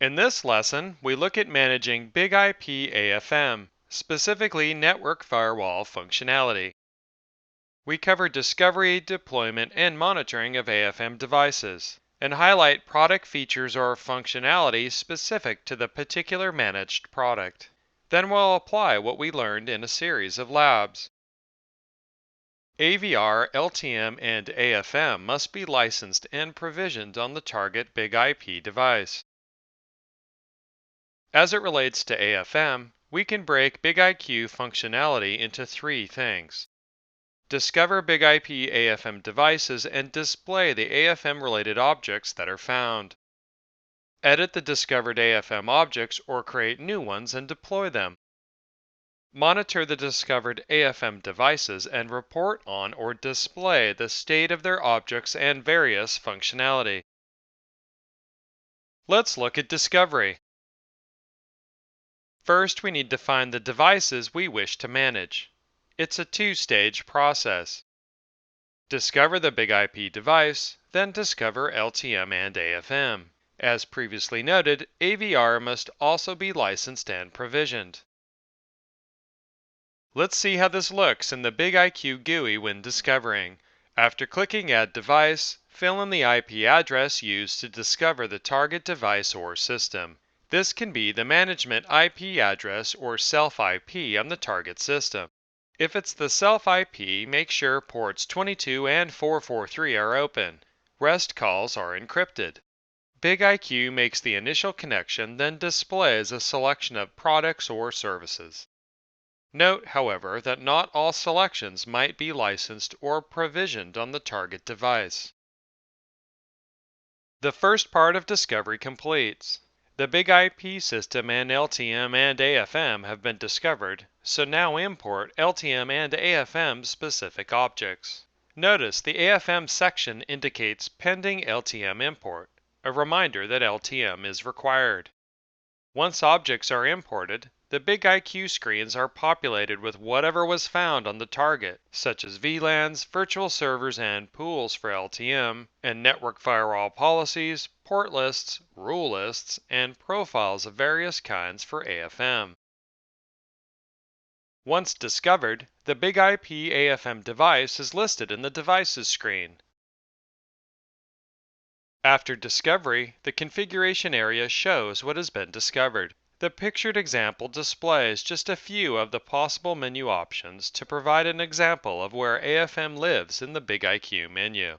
In this lesson, we look at managing BIG-IP AFM, specifically network firewall functionality. We cover discovery, deployment, and monitoring of AFM devices, and highlight product features or functionality specific to the particular managed product. Then we'll apply what we learned in a series of labs. AVR, LTM, and AFM must be licensed and provisioned on the target BIG-IP device. As it relates to AFM, we can break BIG-IQ functionality into three things. Discover BIG-IP AFM devices and display the AFM-related objects that are found. Edit the discovered AFM objects or create new ones and deploy them. Monitor the discovered AFM devices and report on or display the state of their objects and various functionality. Let's look at discovery. First, we need to find the devices we wish to manage. It's a two-stage process. Discover the BIG-IP device, then discover LTM and AFM. As previously noted, AVR must also be licensed and provisioned. Let's see how this looks in the BIG-IQ GUI when discovering. After clicking Add Device, fill in the IP address used to discover the target device or system. This can be the management IP address or self-IP on the target system. If it's the self-IP, make sure ports 22 and 443 are open. REST calls are encrypted. BIG-IQ makes the initial connection, then displays a selection of products or services. Note, however, that not all selections might be licensed or provisioned on the target device. The first part of discovery completes. The BIG-IP system and LTM and AFM have been discovered, so now import LTM and AFM specific objects. Notice the AFM section indicates pending LTM import, a reminder that LTM is required. Once objects are imported, the BIG-IQ screens are populated with whatever was found on the target, such as VLANs, virtual servers and pools for LTM, and network firewall policies, port lists, rule lists, and profiles of various kinds for AFM. Once discovered, the BIG-IP AFM device is listed in the Devices screen. After discovery, the configuration area shows what has been discovered. The pictured example displays just a few of the possible menu options to provide an example of where AFM lives in the BIG-IQ menu.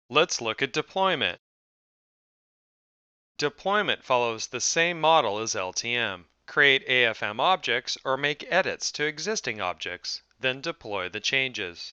Let's look at deployment. Deployment follows the same model as LTM. Create AFM objects or make edits to existing objects, then deploy the changes.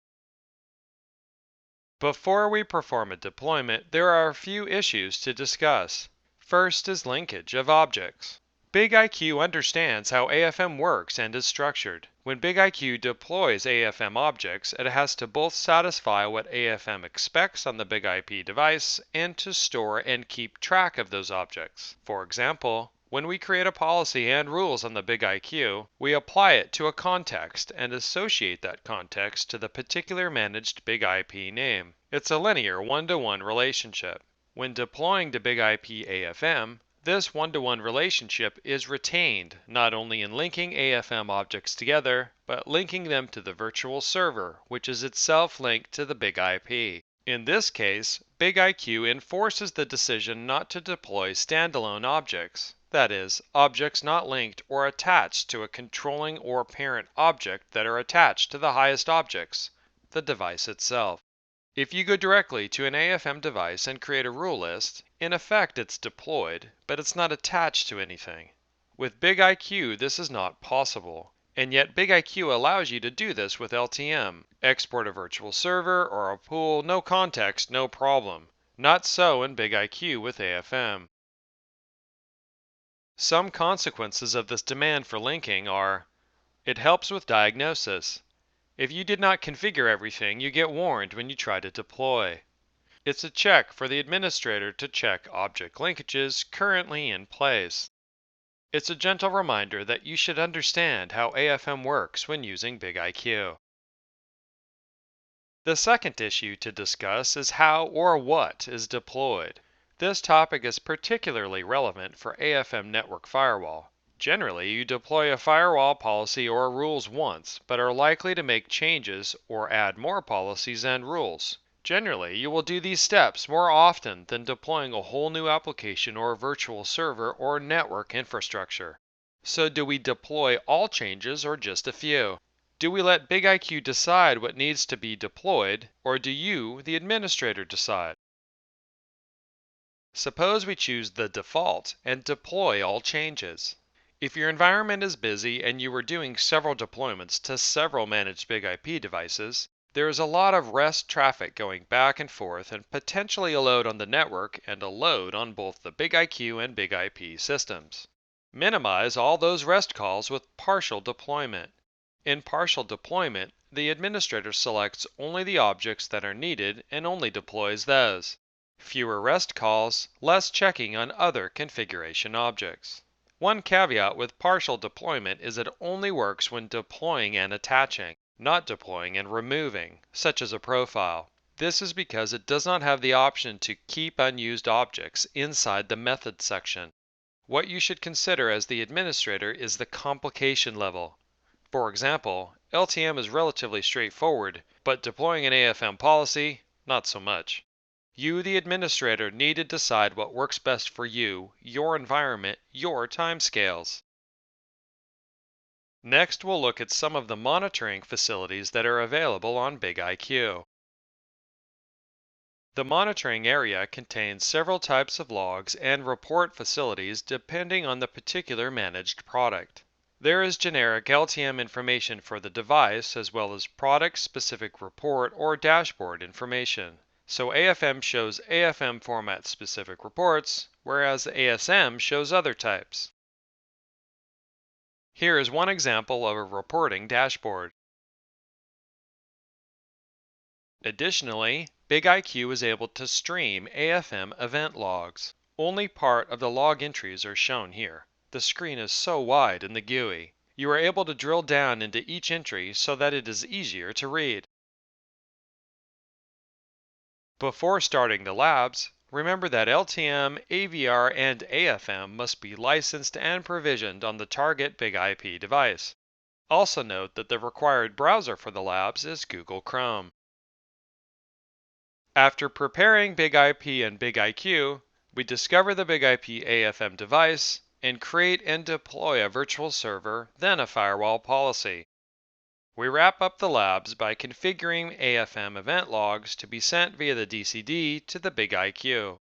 Before we perform a deployment, there are a few issues to discuss. First is linkage of objects. BIG-IQ understands how AFM works and is structured. When BIG-IQ deploys AFM objects, it has to both satisfy what AFM expects on the BIG-IP device and to store and keep track of those objects. For example, when we create a policy and rules on the BIG-IQ, we apply it to a context and associate that context to the particular managed BIG-IP name. It's a linear one-to-one relationship. When deploying to BIG-IP AFM, this one-to-one relationship is retained not only in linking AFM objects together, but linking them to the virtual server, which is itself linked to the BIG-IP. In this case, BIG-IQ enforces the decision not to deploy standalone objects, that is, objects not linked or attached to a controlling or parent object that are attached to the highest objects, the device itself. If you go directly to an AFM device and create a rule list, in effect it's deployed, but it's not attached to anything. With BIG-IQ, this is not possible, and yet BIG-IQ allows you to do this with LTM. Export a virtual server or a pool, no context, no problem. Not so in BIG-IQ with AFM. Some consequences of this demand for linking are: it helps with diagnosis. If you did not configure everything, you get warned when you try to deploy. It's a check for the administrator to check object linkages currently in place. It's a gentle reminder that you should understand how AFM works when using BIG-IQ. The second issue to discuss is how or what is deployed. This topic is particularly relevant for AFM network firewall. Generally, you deploy a firewall policy or rules once, but are likely to make changes or add more policies and rules. Generally, you will do these steps more often than deploying a whole new application or virtual server or network infrastructure. So do we deploy all changes or just a few? Do we let BIG-IQ decide what needs to be deployed, or do you, the administrator, decide? Suppose we choose the default and deploy all changes. If your environment is busy and you are doing several deployments to several managed BIG-IP devices, there is a lot of REST traffic going back and forth and potentially a load on the network and a load on both the BIG-IQ and BIG-IP systems. Minimize all those REST calls with partial deployment. In partial deployment, the administrator selects only the objects that are needed and only deploys those. Fewer REST calls, less checking on other configuration objects. One caveat with partial deployment is it only works when deploying and attaching, not deploying and removing, such as a profile. This is because it does not have the option to keep unused objects inside the methods section. What you should consider as the administrator is the complication level. For example, LTM is relatively straightforward, but deploying an AFM policy, not so much. You, the administrator, need to decide what works best for you, your environment, your timescales. Next, we'll look at some of the monitoring facilities that are available on BIG-IQ. The monitoring area contains several types of logs and report facilities depending on the particular managed product. There is generic LTM information for the device as well as product-specific report or dashboard information. So AFM shows AFM format specific reports, whereas ASM shows other types. Here is one example of a reporting dashboard. Additionally, BIG-IQ is able to stream AFM event logs. Only part of the log entries are shown here. The screen is so wide in the GUI. You are able to drill down into each entry so that it is easier to read. Before starting the labs, remember that LTM, AVR, and AFM must be licensed and provisioned on the target BIG-IP device. Also note that the required browser for the labs is Google Chrome. After preparing BIG-IP and BIG-IQ, we discover the BIG-IP AFM device and create and deploy a virtual server, then a firewall policy. We wrap up the labs by configuring AFM event logs to be sent via the DCD to the BIG-IQ.